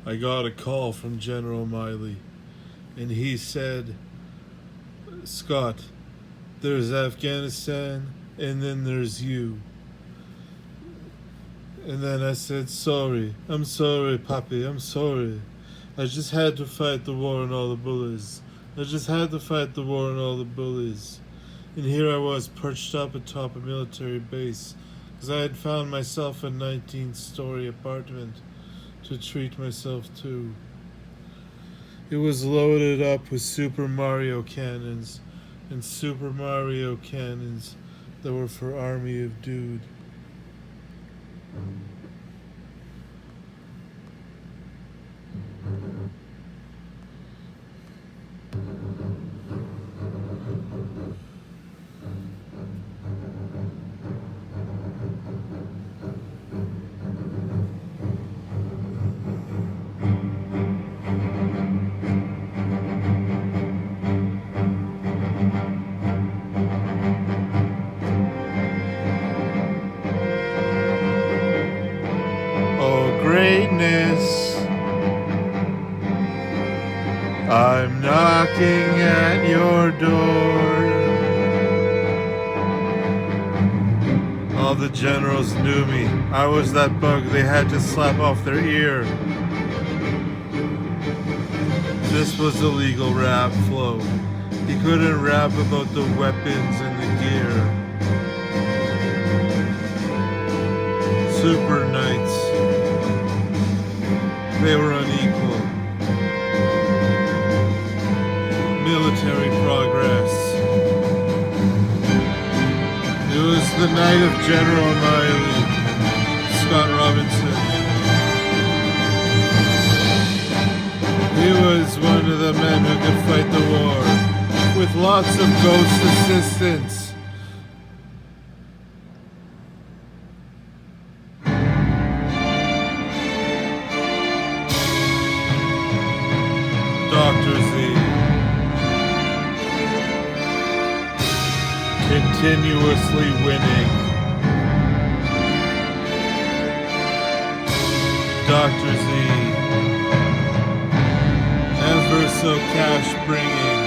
I got a call from General Miley, and he said, Scott, there's Afghanistan, and then there's you. And then I said, sorry, I'm sorry, Papi, I'm sorry. I just had to fight the war and all the bullies. I just had to fight the war and all the bullies. And here I was perched up atop a military base, because I had found myself a 19th-story apartment to treat myself to. It was loaded up with Super Mario cannons, and Super Mario cannons that were for Army of Dude. Greatness, I'm knocking at your door. All the generals knew me. I was that bug they had to slap off their ear. This was the legal rap flow. He couldn't rap about the weapons and the gear. Super Knights, they were unequal. Military progress. It was the night of General Miley, Scott Robinson. He was one of the men who could fight the war, with lots of ghost assistance. Dr. Z, continuously winning. Dr. Z, ever so cash bringing.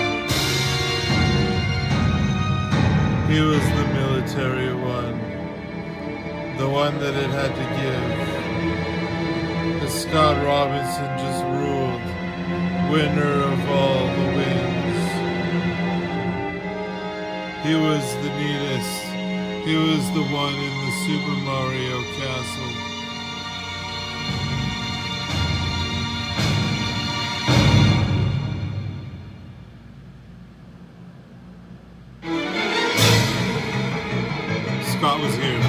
He was the military one, the one that it had to give. The Scott Robinson just ruled. Winner of all the wins. He was the neatest. He was the one in the Super Mario castle. Scott was here.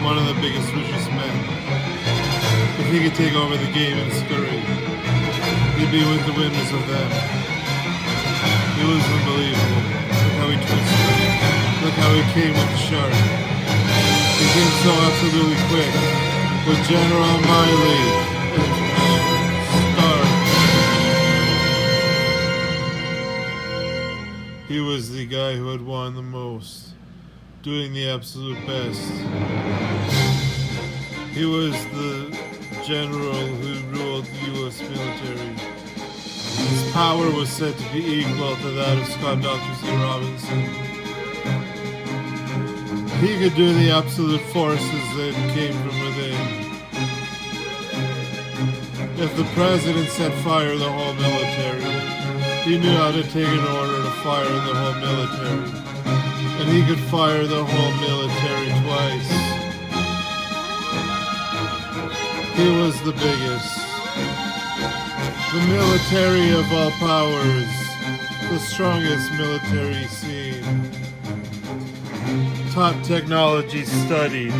One of the biggest, richest men. If he could take over the game and scurry, he'd be with the winners of them. It was unbelievable. Look how he twisted it. Look how he came with the shark. He came so absolutely quick. With General Miley start. He was the guy who had won the most, doing the absolute best. He was the general who ruled the U.S. military. His power was said to be equal to that of Scott Dr. C. Robinson. He could do the absolute forces that came from within. If the president said fire the whole military, he knew how to take an order to fire the whole military. And he could fire the whole military twice. He was the biggest. The military of all powers. The strongest military scene. Top technology studied.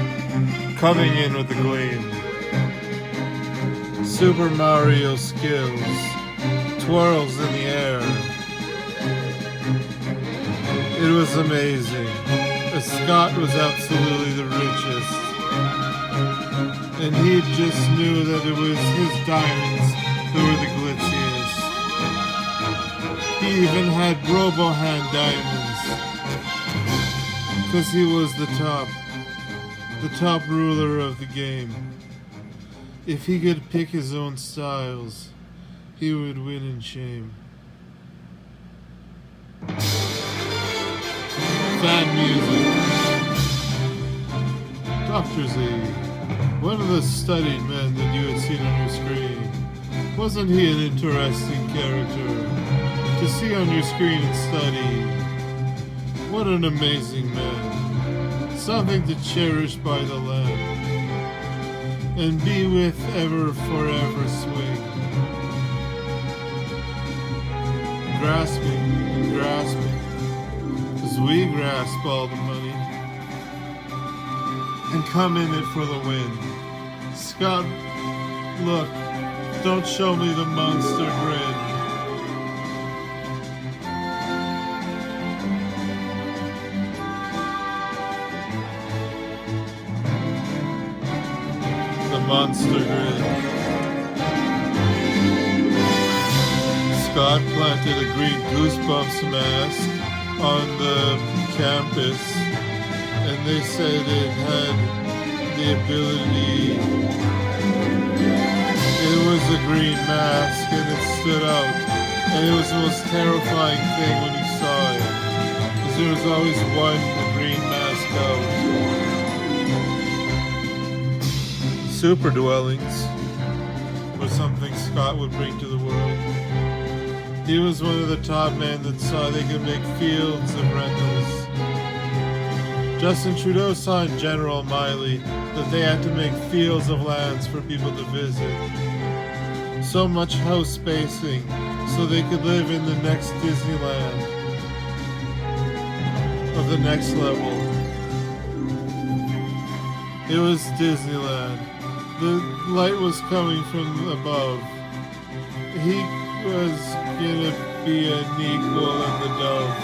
Coming in with the gleam. Super Mario skills. Twirls in the air. It was amazing. Scott was absolutely the richest. And he just knew that it was his diamonds that were the glitziest. He even had Robohand diamonds. Because he was the top ruler of the game. If he could pick his own styles, he would win in shame. Fan music. Dr. Z, one of the studied men that you had seen on your screen. Wasn't he an interesting character to see on your screen and study? What an amazing man. Something to cherish by the land and be with ever forever swing. Grasping and grasping as we grasp all the money and come in it for the win. Scott, look, don't show me the monster grin. The monster grin. Scott planted a green Goosebumps mask on the campus, and they said it had the ability. It was a green mask, and it stood out, and it was the most terrifying thing when you saw it, because there was always one green mask out. Super dwellings was something Scott would bring to the world. He was one of the top men that saw they could make fields of rentals. Justin Trudeau saw in General Miley that they had to make fields of lands for people to visit. So much house spacing so they could live in the next Disneyland of the next level. It was Disneyland. The light was coming from above. He was gonna be an equal in the dove.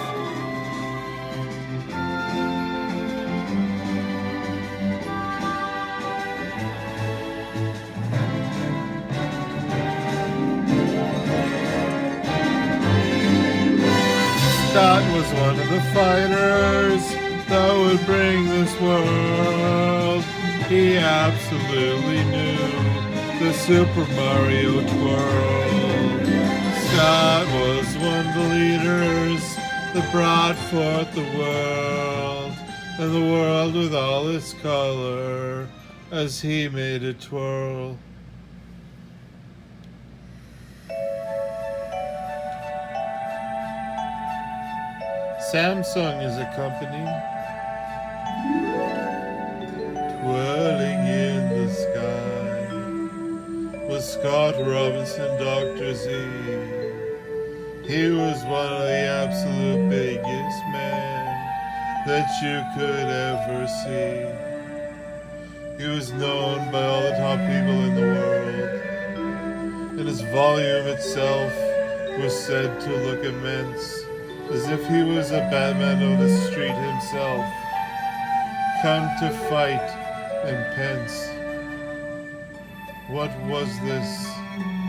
Scott was one of the fighters that would bring this world. He absolutely knew the Super Mario twirl. Scott was one of the leaders that brought forth the world, and the world with all its color, as he made it twirl. Samsung is a company twirling in the sky was Scott Robinson, Dr. Z. He was one of the absolute biggest men that you could ever see. He was known by all the top people in the world, and his volume itself was said to look immense, as if he was a Batman of the street himself, come to fight and pence. What was this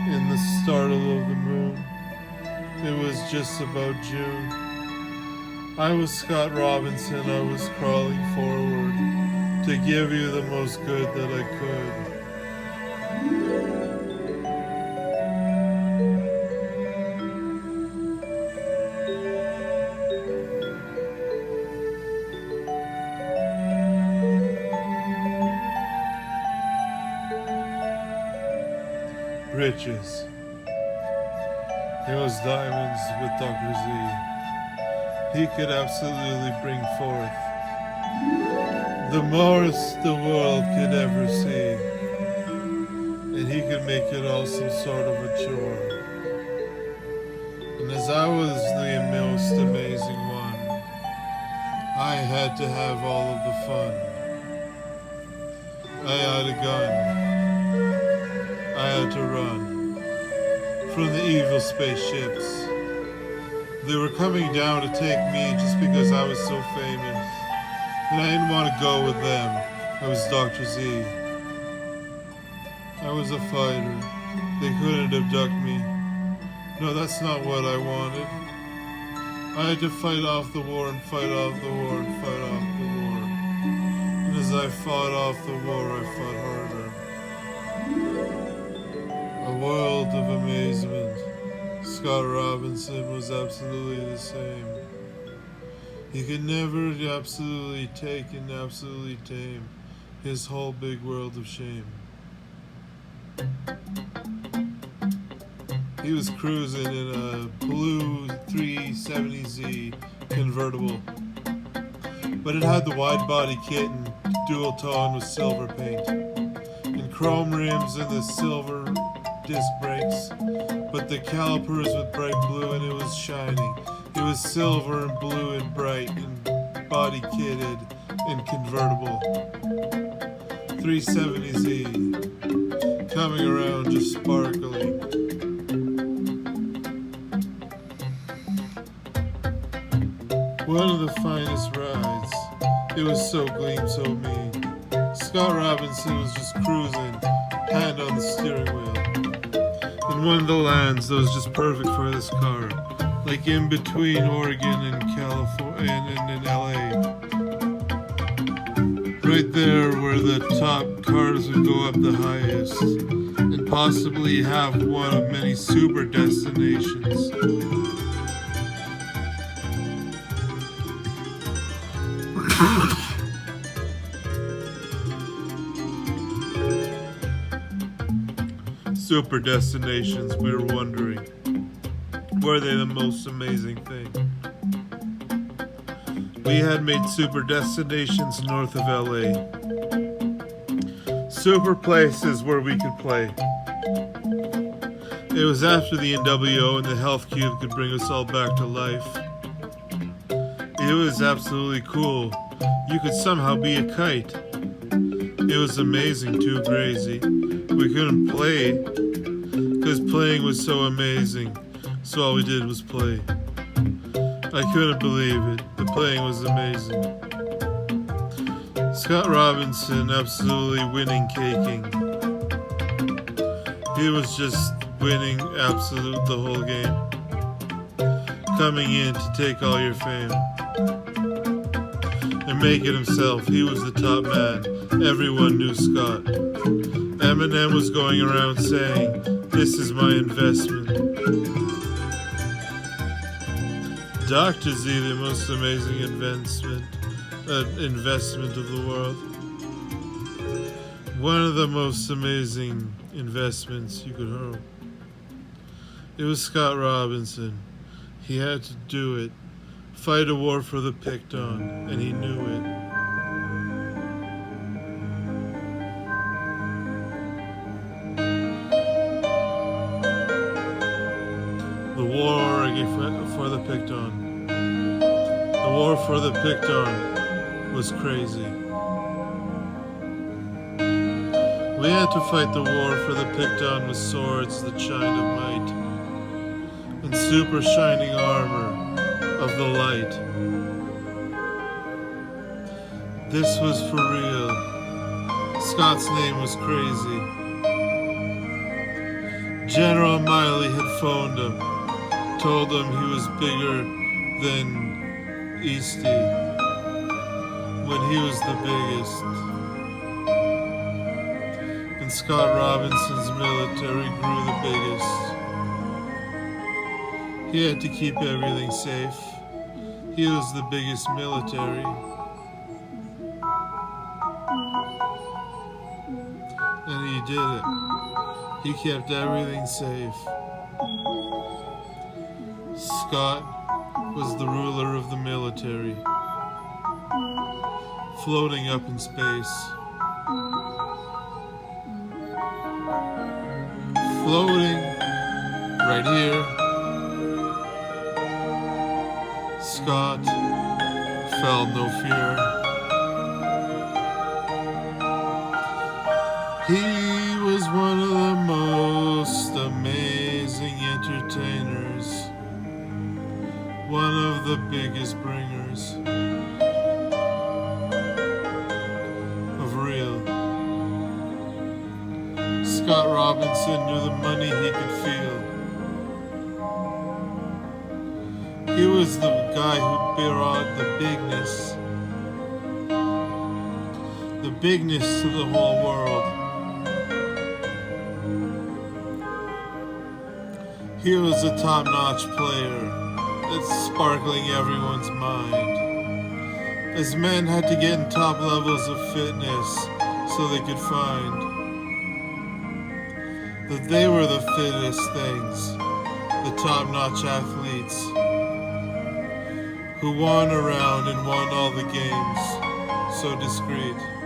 in the startle of the moon? It was just about June. I was Scott Robinson, I was crawling forward to give you the most good that I could. Riches. He was diamonds with Dr. Z. He could absolutely bring forth the most the world could ever see, and he could make it all some sort of a chore. And as I was the most amazing one, I had to have all of the fun. I had a gun. I had to run from the evil spaceships. They were coming down to take me just because I was so famous. And I didn't want to go with them. I was Dr. Z. I was a fighter. They couldn't abduct me. No, that's not what I wanted. I had to fight off the war and fight off the war and fight off the war. And as I fought off the war, I fought harder. world of amazement. Scott Robinson was absolutely the same. He could never absolutely take and absolutely tame his whole big world of shame. He was cruising in a blue 370Z convertible, but it had the wide body kit and dual tone with silver paint, and chrome rims and the silver disc brakes, but the calipers with bright blue and it was shiny. It was silver and blue and bright and body kitted and convertible. 370Z coming around just sparkling. One of the finest rides. It was so gleam, so mean. Scott Robinson was just cruising, hand on the steering wheel, in one of the lands that was just perfect for this car, like in between Oregon and California and LA. Right there where the top cars would go up the highest, and possibly have one of many super destinations. Super destinations, we were wondering, were they the most amazing thing? We had made super destinations north of LA. Super places where we could play. It was after the NWO and the Health Cube could bring us all back to life. It was absolutely cool. You could somehow be a kite. It was amazing, too crazy. We couldn't play because playing was so amazing. So all we did was play. I couldn't believe it. The playing was amazing. Scott Robinson absolutely winning caking. He was just winning absolute the whole game. Coming in to take all your fame. And make it himself. He was the top man. Everyone knew Scott. Eminem was going around saying, "This is my investment." Dr. Z, the most amazing investment of the world. One of the most amazing investments you could hope. It was Scott Robinson. He had to do it. Fight a war for the picked on, and he knew it. The war for the picked on. The war for the picked on was crazy. We had to fight the war for the picked on with swords that shined of might, and super shining armor of the light. This was for real. Scott's name was crazy. General Miley had phoned him, told him he was bigger than Eastie when he was the biggest. And Scott Robinson's military grew the biggest. He had to keep everything safe. He was the biggest military. And he did it. He kept everything safe. Scott was the ruler of the military, floating up in space. Floating right here. Scott felt no fear. He was one of the most amazing entertainers, one of the biggest bringers of real. Scott Robinson knew the money he could feel. He was the guy who brought the bigness to the whole world. He was a top-notch player that's sparkling everyone's mind, as men had to get in top levels of fitness so they could find that they were the fittest things, the top-notch athletes who won around and won all the games, so discreet.